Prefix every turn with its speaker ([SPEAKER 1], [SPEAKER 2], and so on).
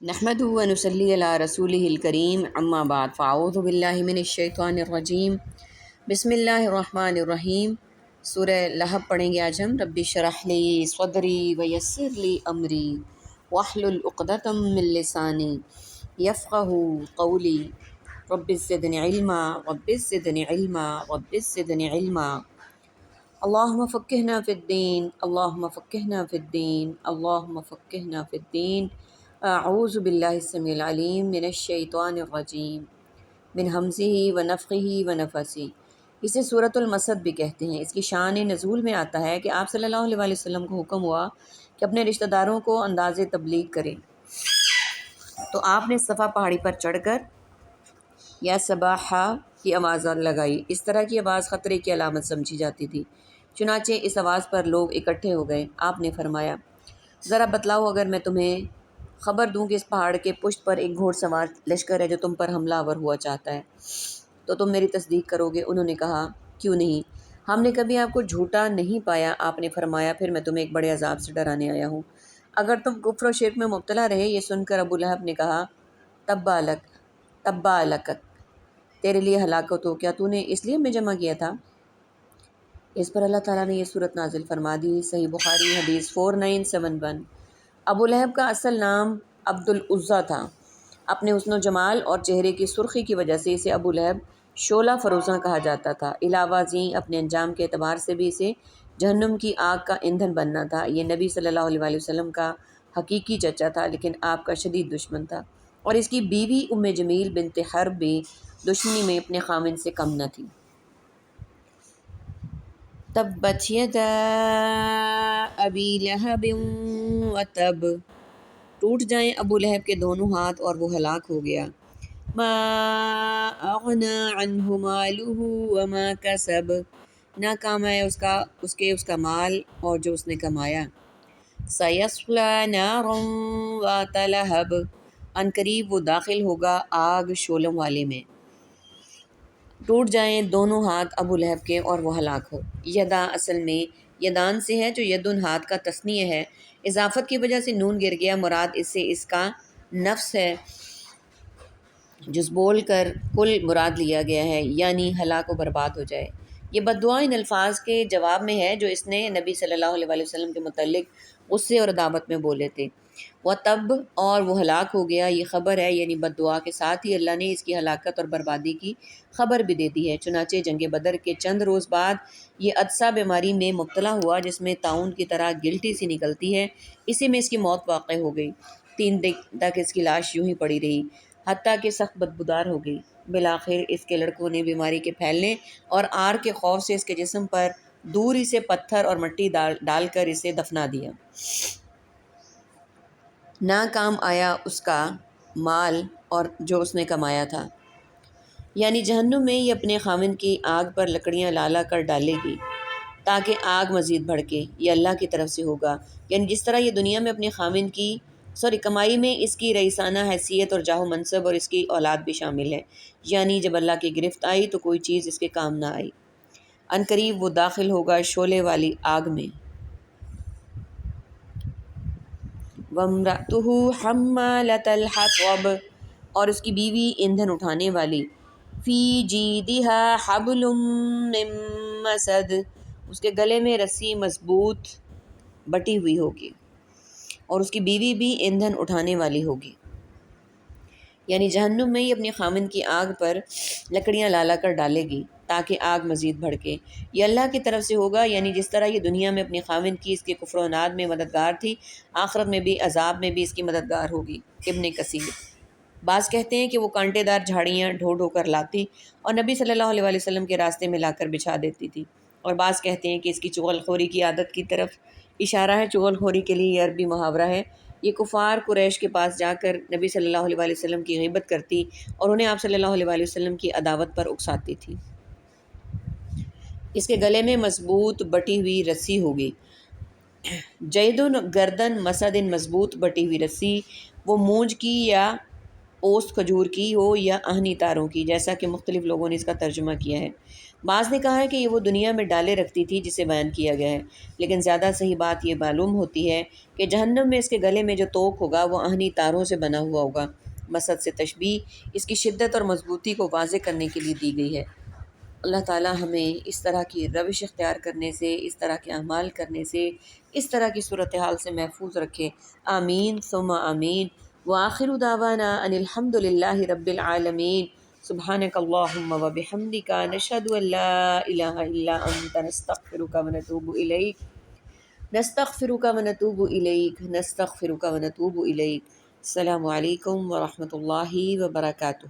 [SPEAKER 1] نحمدہ و نصلی علی رسولہ الکریم اما بعد فاعوذ باللہ من الشیطان الرجیم بسم اللہ الرحمن الرحیم۔ سورہ لہب پڑھیں گے آج ہم۔ رب اشرح لی صدری ویسر لی امری واحلل عقدۃ من لسانی یفقہوا قولی رب زدنی علما رب زدنی علما رب زدنی علما۔ اللہم فقہنا فی الدین اللہم فقہنا فی الدین اللہم فقہنا فی الدین۔ اعوذ باللہ السمیع العلیم من الشیطان الرجیم من ہمزہ ونفخہ ونفثہ۔ اسے سورۃ المسد بھی کہتے ہیں۔ اس کی شان نزول میں آتا ہے کہ آپ صلی اللہ علیہ وآلہ وسلم کو حکم ہوا کہ اپنے رشتہ داروں کو انداز تبلیغ کریں، تو آپ نے صفا پہاڑی پر چڑھ کر یا صباحا کی آواز لگائی۔ اس طرح کی آواز خطرے کی علامت سمجھی جاتی تھی، چنانچہ اس آواز پر لوگ اکٹھے ہو گئے۔ آپ نے فرمایا، ذرا بتلاؤ، اگر میں تمہیں خبر دوں کہ اس پہاڑ کے پشت پر ایک گھوڑ سوار لشکر ہے جو تم پر حملہ آور ہوا چاہتا ہے، تو تم میری تصدیق کرو گے؟ انہوں نے کہا، کیوں نہیں، ہم نے کبھی آپ کو جھوٹا نہیں پایا۔ آپ نے فرمایا، پھر میں تمہیں ایک بڑے عذاب سے ڈرانے آیا ہوں۔ اگر تم کفر و شرک میں مبتلا رہے۔ یہ سن کر ابو لہب نے کہا، تبا لک، تیرے لیے ہلاکت ہو، کیا تو نے اس لیے ہمیں جمع کیا تھا؟ اس پر اللہ تعالیٰ نے یہ صورت نازل فرما دی۔ صحیح بخاری حدیث 4971۔ ابو لہب کا اصل نام عبد العزیٰ تھا۔ اپنے حسن و جمال اور چہرے کی سرخی کی وجہ سے اسے ابو لہب شعلہ فروزاں کہا جاتا تھا۔ علاوہ ازیں اپنے انجام کے اعتبار سے بھی اسے جہنم کی آگ کا ایندھن بننا تھا۔ یہ نبی صلی اللہ علیہ وآلہ وسلم کا حقیقی چچا تھا، لیکن آپ کا شدید دشمن تھا، اور اس کی بیوی ام جمیل بنت حرب بھی دشمنی میں اپنے خامن سے کم نہ تھی۔ تبت یدا ابی لہب وتب، ٹوٹ جائیں ابو لہب کے دونوں ہاتھ اور وہ ہلاک ہو گیا۔ ما اغنی عنہ مالہ وما کسب، نہ کام آیا اس کا مال اور جو اس نے کمایا۔ سیصلی نارا ذات لہب، عنقریب وہ داخل ہوگا آگ شعلوں والے میں۔ ٹوٹ جائیں دونوں ہاتھ ابو لہب کے اور وہ ہلاک ہو۔ یدا اصل میں یدان سے ہے، جو یدن ہاتھ کا تثنیہ ہے، اضافت کی وجہ سے نون گر گیا۔ مراد اس سے اس کا نفس ہے، جس بول کر کل مراد لیا گیا ہے، یعنی ہلاک و برباد ہو جائے۔ یہ بد دعا ان الفاظ کے جواب میں ہے جو اس نے نبی صلی اللہ علیہ وآلہ وسلم کے متعلق غصے اور عداوت میں بولے تھے۔ وَتَب، اور وہ ہلاک ہو گیا، یہ خبر ہے، یعنی بد دعا کے ساتھ ہی اللہ نے اس کی ہلاکت اور بربادی کی خبر بھی دے دی ہے۔ چنانچہ جنگ بدر کے چند روز بعد یہ عدسہ بیماری میں مبتلا ہوا، جس میں طاعون کی طرح گلٹی سی نکلتی ہے۔ اسی میں اس کی موت واقع ہو گئی۔ 3 دن تک اس کی لاش یوں ہی پڑی رہی، حتیٰ کہ سخت بدبودار ہو گئی۔ بالآخر اس کے لڑکوں نے بیماری کے پھیلنے اور آر کے خوف سے اس کے جسم پر دوری سے پتھر اور مٹی ڈال کر اسے دفنا دیا۔ نہ کام آیا اس کا مال اور جو اس نے کمایا تھا، یعنی جہنم میں یہ اپنے خاوند کی آگ پر لکڑیاں لا کر ڈالے گی تاکہ آگ مزید بھڑکے۔ یہ اللہ کی طرف سے ہوگا، یعنی جس طرح یہ دنیا میں اپنے خاوند کی کمائی میں اس کی رئیسانہ حیثیت اور جاہ و منصب اور اس کی اولاد بھی شامل ہے، یعنی جب اللہ کی گرفت آئی تو کوئی چیز اس کے کام نہ آئی۔ عنقریب وہ داخل ہوگا شعلے والی آگ میں۔ وَامْرَأْتُهُ حَمَّالَةَ الْحَطَبِ، اور اس کی بیوی ایندھن اٹھانے والی۔ فی جیدہا حبل من مسد، اس کے گلے میں رسی مضبوط بٹی ہوئی ہوگی، اور اس کی بیوی بھی ایندھن اٹھانے والی ہوگی، یعنی جہنم میں یہ اپنے خامن کی آگ پر لکڑیاں لا کر ڈالے گی تاکہ آگ مزید بھڑکے۔ یہ اللہ کی طرف سے ہوگا، یعنی جس طرح یہ دنیا میں اپنے خامن کی اس کے کفر و عناد میں مددگار تھی، آخرت میں بھی عذاب میں بھی اس کی مددگار ہوگی۔ ابن کثیر۔ بعض کہتے ہیں کہ وہ کانٹے دار جھاڑیاں ڈھو کر لاتی اور نبی صلی اللہ علیہ وآلہ وسلم کے راستے میں لا کر بچھا دیتی تھی، اور بعض کہتے ہیں کہ اس کی چغل خوری کی عادت کی طرف اشارہ ہے۔ چغل خوری کے لیے یہ عربی محاورہ ہے۔ یہ کفار قریش کے پاس جا کر نبی صلی اللہ علیہ وآلہ وسلم کی غیبت کرتی اور انہیں آپ صلی اللہ علیہ وآلہ وسلم کی عداوت پر اکساتی تھی۔ اس کے گلے میں مضبوط بٹی ہوئی رسی ہوگی۔ جیدن گردن، مسدن مضبوط بٹی ہوئی رسی، وہ مونج کی یا اوست کھجور کی ہو یا آہنی تاروں کی، جیسا کہ مختلف لوگوں نے اس کا ترجمہ کیا ہے۔ بعض نے کہا ہے کہ یہ وہ دنیا میں ڈالے رکھتی تھی جسے بیان کیا گیا ہے، لیکن زیادہ صحیح بات یہ معلوم ہوتی ہے کہ جہنم میں اس کے گلے میں جو توق ہوگا وہ آہنی تاروں سے بنا ہوا ہوگا۔ مسد سے تشبیہ اس کی شدت اور مضبوطی کو واضح کرنے کے لیے دی گئی ہے۔ اللہ تعالی ہمیں اس طرح کی روش اختیار کرنے سے، اس طرح کے اعمال کرنے سے، اس طرح کی صورتحال سے محفوظ رکھے۔ آمین ثم آمین۔ وآخر دعوانا ان الحمد للہ رب العالمین۔ سبحانک اللہم وبحمدک نشہد ان لا الہ الا انت نستغفرک ونتوب الیک نستغفرک ونتوب الیک نستغفرک ونتوب الیک۔ السلام علیکم ورحمۃ اللہ وبرکاتہ۔